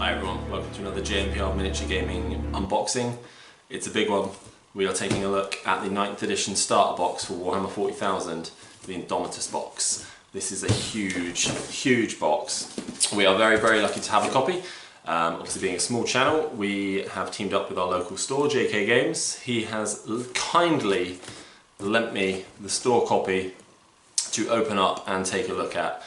Hi everyone, welcome to another JMPR miniature gaming unboxing. It's a big one. We are taking a look at the 9th edition starter box for Warhammer 40,000, the Indomitus box. This is a huge box. We are very lucky to have a copy. Obviously being a small channel, we have teamed up with our local store, JK Games. He has kindly lent me the store copy to open up and take a look at.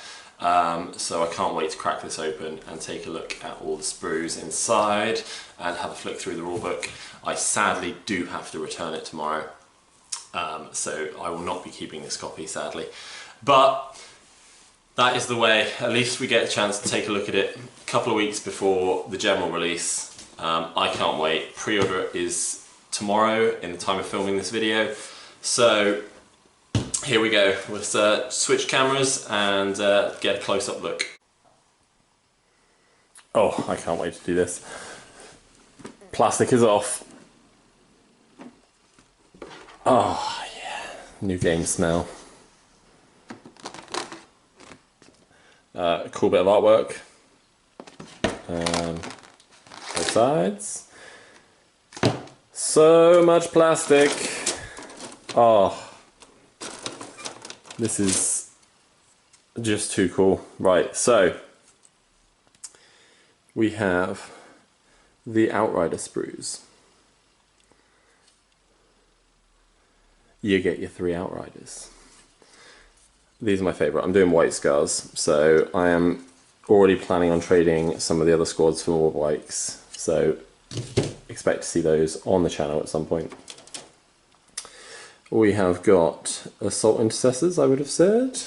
So I can't wait to crack this open and take a look at all the sprues inside and have a flick through the rulebook. I sadly do have to return it tomorrow, so I will not be keeping this copy, sadly. But that is the way. At least we get a chance to take a look at it a couple of weeks before the general release. I can't wait. Pre-order is tomorrow in the time of filming this video. So here we go. Let's switch cameras and get a close-up look. Oh, I can't wait to do this. Plastic is off. Oh yeah, new game smell. Cool bit of artwork. Both sides. So much plastic. Oh. This is just too cool. Right, so we have the Outrider sprues. You get your 3 Outriders. These are my favourite. I'm doing white scars, so I am already planning on trading some of the other squads for more whites. So expect to see those on the channel at some point. We have got assault intercessors, I would have said.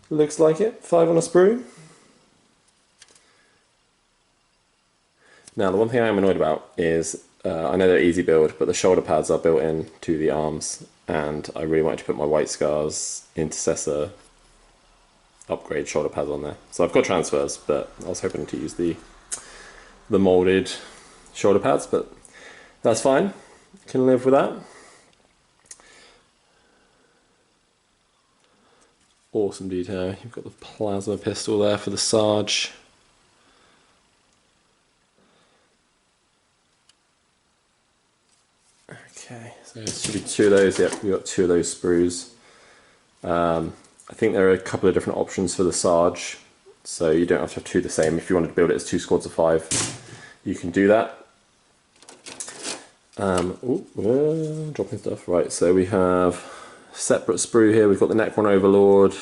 Looks like it. 5 on a sprue. Now, the one thing I am annoyed about is, I know they're easy build, but the shoulder pads are built in to the arms, and I really wanted to put my White Scars Intercessor upgrade shoulder pads on there. So I've got transfers, but I was hoping to use the molded shoulder pads, but that's fine. Can live with that. Awesome detail. You've got the plasma pistol there for the Sarge. Okay, so there should be 2 of those. Yep, we've got 2 of those sprues. I think there are a couple of different options for the Sarge, so you don't have to have 2 the same. If you wanted to build it as 2 squads of 5, you can do that. Dropping stuff. Right, so we have separate sprue here. We've got the Necron Overlord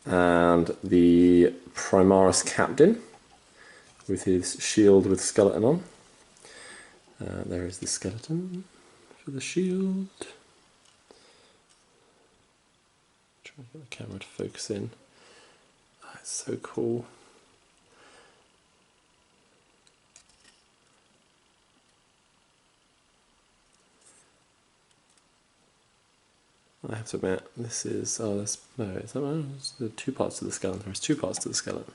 and the Primaris Captain with his shield with skeleton on. There is the skeleton for the shield. Trying to get the camera to focus in. That's so cool. I have to admit, this is, there's 2 parts to the skeleton. There's 2 parts to the skeleton.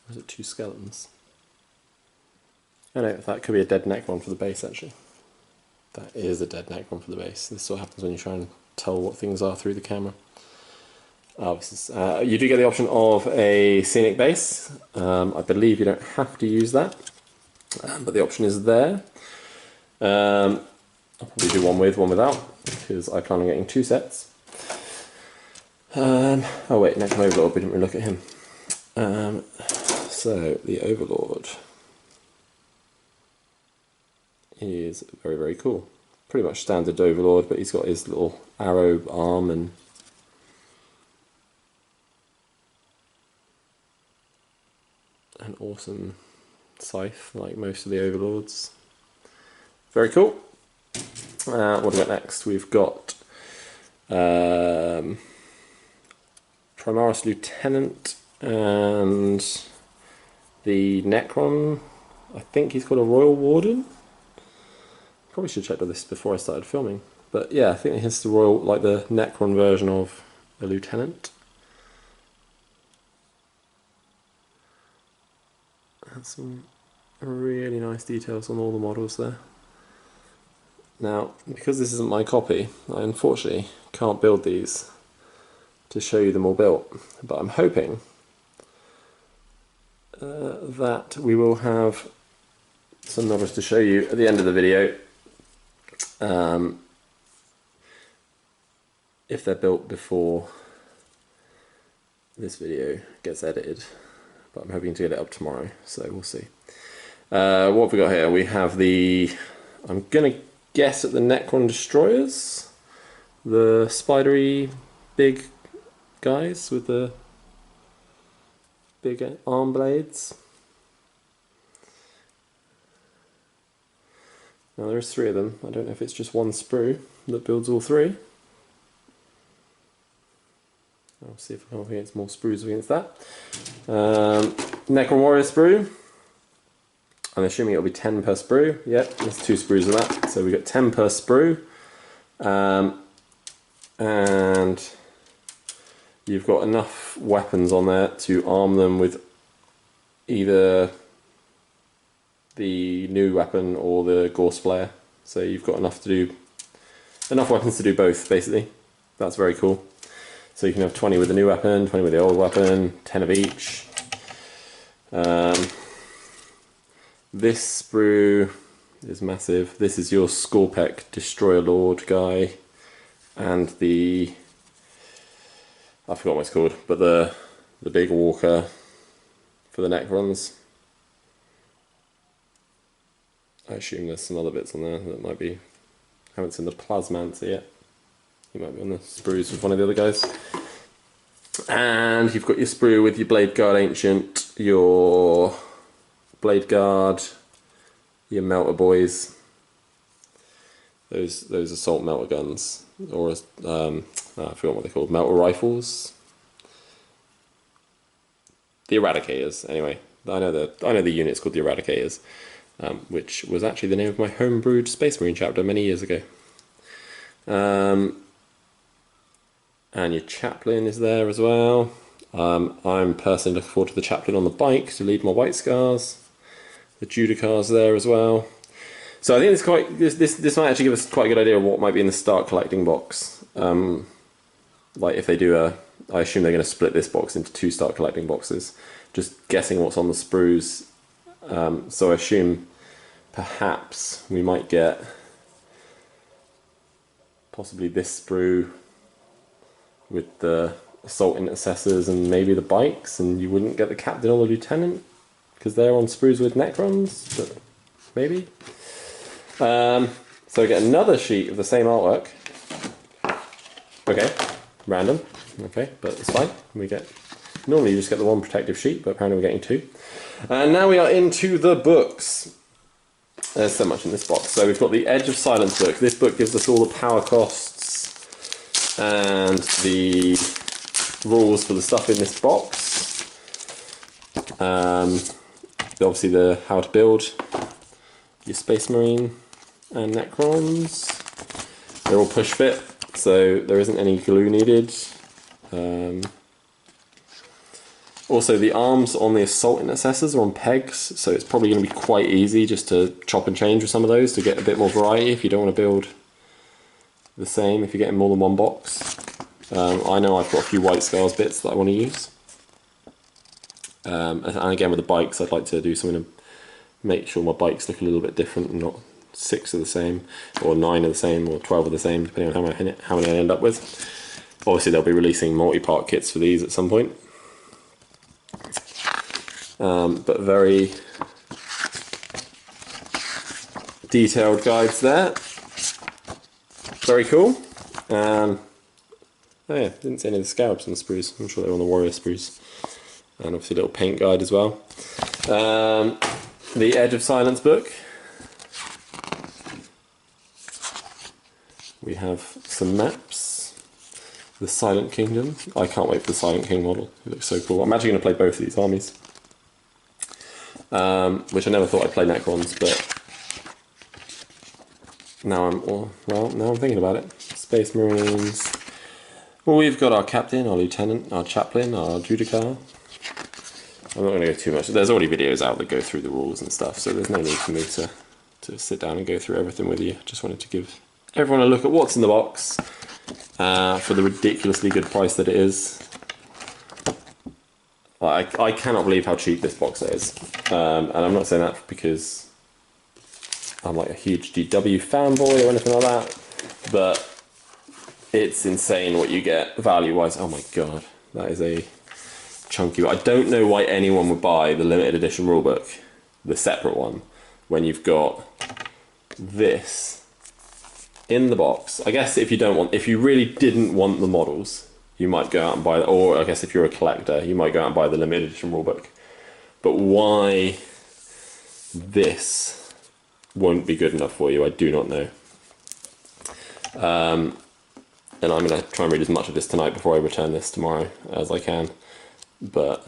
Or is it 2 skeletons? Oh no, that could be a dead Necron for the base, actually. That is a dead Necron for the base. This is what happens when you try and tell what things are through the camera. You do get the option of a scenic base. I believe you don't have to use that, but the option is there. I'll probably do one with, one without, because I plan on getting 2 sets. Oh wait, Necron Overlord, we didn't really look at him. So, the Overlord is very cool. Pretty much standard Overlord, but he's got his little arrow arm and an awesome scythe, like most of the Overlords. Very cool. What do we got next? We've got Primaris Lieutenant and the Necron. I think he's called a Royal Warden. Probably should check this before I started filming. But yeah, I think he's the Royal, like the Necron version of a Lieutenant. That's some really nice details on all the models there. Now, because this isn't my copy, I unfortunately can't build these to show you them all built, but I'm hoping that we will have some numbers to show you at the end of the video. If they're built before this video gets edited, but I'm hoping to get it up tomorrow, so we'll see. What have we got here? We have the, I'm gonna guess at the Necron Destroyers, the spidery big guys with the big arm blades. Now there's 3 of them. I don't know if it's just one sprue that builds all 3. I'll see if I can come up against more sprues against that. Necron Warrior sprue. I'm assuming it'll be 10 per sprue. Yep, there's 2 sprues of that. So we got 10 per sprue. And you've got enough weapons on there to arm them with either the new weapon or the Gorse Player. So you've got enough weapons to do both, basically. That's very cool. So you can have 20 with the new weapon, 20 with the old weapon, 10 of each. This sprue is massive. This is your Scorpec Destroyer Lord guy, and the, I forgot what it's called, but the big walker for the Necrons. I assume there's some other bits on there that might be, I haven't seen the Plasmancer yet. He might be on the sprues with one of the other guys. And you've got your sprue with your Blade Guard Ancient, your Blade Guard, your Melter Boys. Those assault melter guns, or I forgot what they're called, melter rifles. The Eradicators, anyway. I know the unit's called the Eradicators, which was actually the name of my homebrewed Space Marine chapter many years ago. And your Chaplain is there as well. I'm personally looking forward to the Chaplain on the bike to lead my White Scars. The Judicar's there as well. So I think it's quite, this might actually give us quite a good idea of what might be in the start collecting box. Like if they do I assume they're going to split this box into 2 start collecting boxes. Just guessing what's on the sprues. So I assume perhaps we might get possibly this sprue with the assault intercessors and maybe the bikes, and you wouldn't get the captain or the lieutenant because they're on sprues with Necrons, but maybe. So we get another sheet of the same artwork. Okay, random. Okay, but it's fine. We get, normally you just get the 1 protective sheet, but apparently we're getting 2. And now we are into the books. There's so much in this box. So we've got the Edge of Silence book. This book gives us all the power costs and the rules for the stuff in this box. Obviously the how to build your Space Marine and Necrons. They're all push fit, so there isn't any glue needed. Also the arms on the assault intercessors are on pegs, so it's probably going to be quite easy just to chop and change with some of those to get a bit more variety if you don't want to build the same if you're getting more than 1 box. I know I've got a few White Scars bits that I want to use. And again with the bikes I'd like to do something to make sure my bikes look a little bit different and not 6 are the same, or 9 are the same, or 12 are the same, depending on how many I end up with. Obviously they'll be releasing multi-part kits for these at some point. But very detailed guides there. Very cool. Oh yeah, didn't see any of the scarabs on the sprues. I'm sure they're on the warrior sprues. And obviously a little paint guide as well. The Edge of Silence book. We have some maps. The Silent Kingdom. I can't wait for the Silent King model. It looks so cool. I'm actually going to play both of these armies. Which I never thought I'd play Necrons, but now I'm thinking about it. Space Marines. Well, we've got our captain, our lieutenant, our chaplain, our judicar. I'm not going to go too much. There's already videos out that go through the rules and stuff, so there's no need for me to sit down and go through everything with you. Just wanted to give everyone a look at what's in the box for the ridiculously good price that it is. I cannot believe how cheap this box set is. And I'm not saying that because I'm like a huge GW fanboy or anything like that, but it's insane what you get value-wise. Oh my god, that is a chunky. I don't know why anyone would buy the limited edition rulebook, the separate one, when you've got this in the box. I guess if you really didn't want the models, you might go out and buy, or I guess if you're a collector, you might go out and buy the limited edition rulebook. But why this won't be good enough for you, I do not know. And I'm going to try and read as much of this tonight before I return this tomorrow as I can. But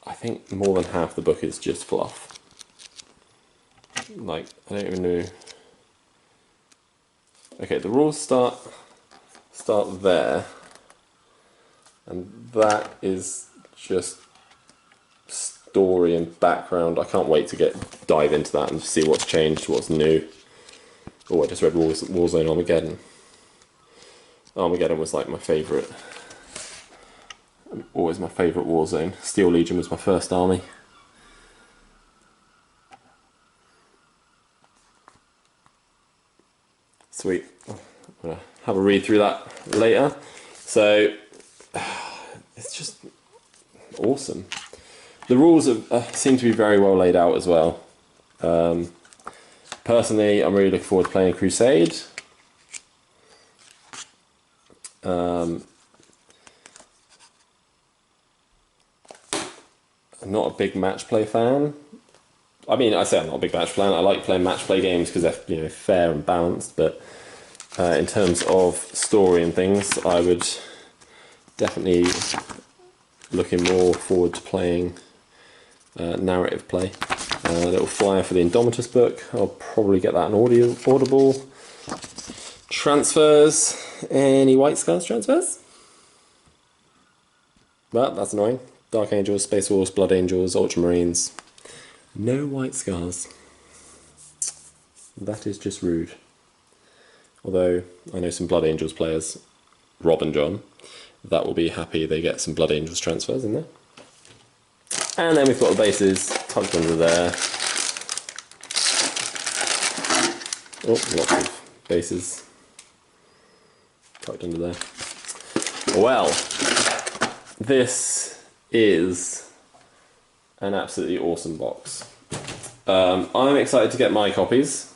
I think more than half the book is just fluff. Like, I don't even know. Okay, the rules start there, and that is just story and background. I can't wait to dive into that and see what's changed, what's new. Oh, I just read Warzone Armageddon. Armageddon was like my favourite. Always my favourite Warzone. Steel Legion was my first army. Sweet. I'm gonna have a read through that later. So it's just awesome. The rules seem to be very well laid out as well. Personally, I'm really looking forward to playing Crusade. I'm not a big match play fan. I mean, I say I'm not a big match fan. I like playing match play games because they're fair and balanced. But in terms of story and things, I would definitely looking more forward to playing narrative play. A little flyer for the Indomitus book. I'll probably get that on Audible. Transfers. Any White Scars transfers? Well, that's annoying. Dark Angels, Space Wolves, Blood Angels, Ultramarines. No White Scars. That is just rude. Although, I know some Blood Angels players, Rob and John, that will be happy they get some Blood Angels transfers in there. And then we've got the bases tucked under there. Oh, lots of bases tucked under there. Well, this is an absolutely awesome box. I'm excited to get my copies.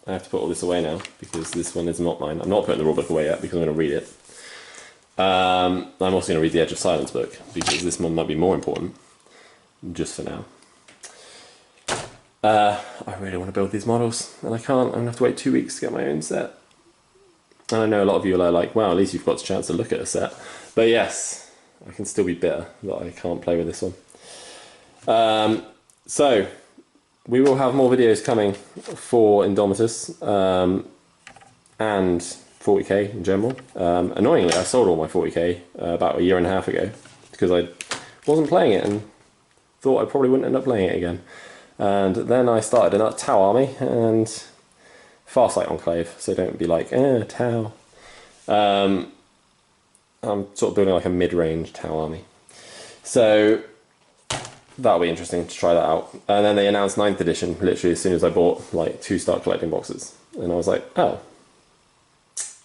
I have to put all this away now because this one is not mine. I'm not putting the rulebook away yet because I'm going to read it. I'm also going to read the Edge of Silence book because this one might be more important, just for now. I really want to build these models and I can't. I'm going to have to wait 2 weeks to get my own set. And I know a lot of you are like, well, at least you've got a chance to look at a set. But yes, I can still be bitter that I can't play with this one. So, we will have more videos coming for Indomitus and 40k in general. Annoyingly, I sold all my 40k about a year and a half ago because I wasn't playing it and thought I probably wouldn't end up playing it again. And then I started a Tau army and Farsight Enclave, so don't be like, Tau. I'm sort of building like a mid-range Tau army. So that'll be interesting to try that out. And then they announced 9th edition literally as soon as I bought like 2 start collecting boxes. And I was like, oh,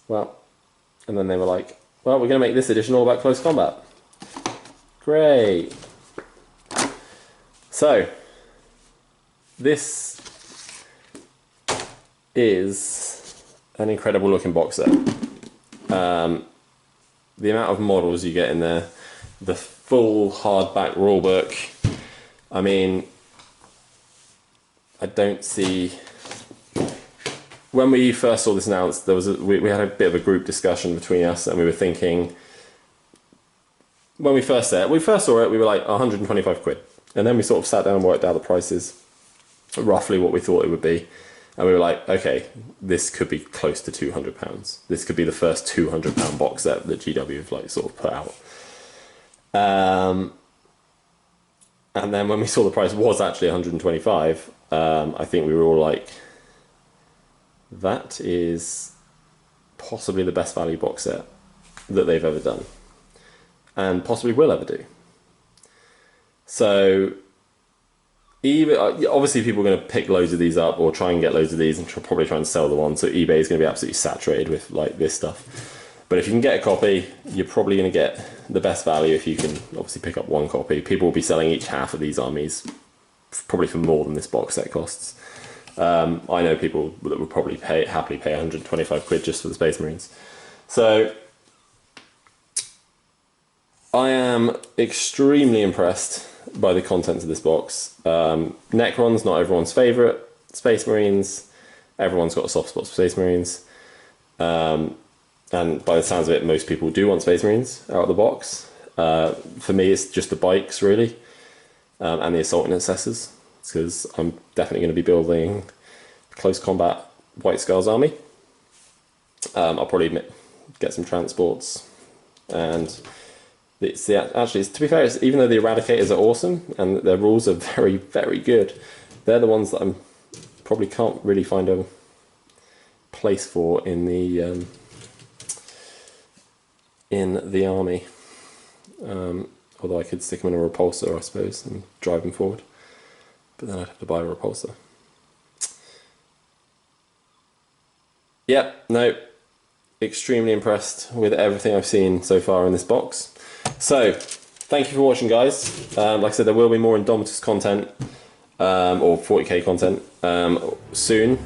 well. And then they were like, well, we're going to make this edition all about close combat. Great. So, this is an incredible looking box set. The amount of models you get in there, the full hardback rulebook. I mean, I don't see. When we first saw this announced, we had a bit of a group discussion between us, and we were thinking. When we first saw it, we were like 125 quid, and then we sort of sat down and worked out the prices, roughly what we thought it would be. And we were like, okay, this could be close to £200. This could be the first £200 box set that GW have like sort of put out. And then when we saw the price was actually 125, I think we were all like, that is possibly the best value box set that they've ever done. and possibly will ever do. So even obviously people are going to pick loads of these up or try and get loads of these and probably try and sell the one. So eBay is going to be absolutely saturated with like this stuff. But if you can get a copy, you're probably going to get the best value if you can obviously pick up one copy. People will be selling each half of these armies probably for more than this box set costs. I know people that would probably happily pay 125 quid just for the Space Marines. So I am extremely impressed by the contents of this box. Necrons, not everyone's favourite. Space Marines, everyone's got a soft spot for Space Marines. And by the sounds of it, most people do want Space Marines out of the box. For me, it's just the bikes, really, and the assault intercessors, because I'm definitely going to be building close combat White Scars army. I'll probably get some transports, and actually, to be fair, even though the Eradicators are awesome and their rules are very, very good, they're the ones that I probably can't really find a place for in the army, although I could stick them in a repulsor, I suppose, and drive them forward, but then I'd have to buy a repulsor. Yep, no, extremely impressed with everything I've seen so far in this box. So, thank you for watching, guys. Like I said, there will be more Indomitus content, or 40k content, soon.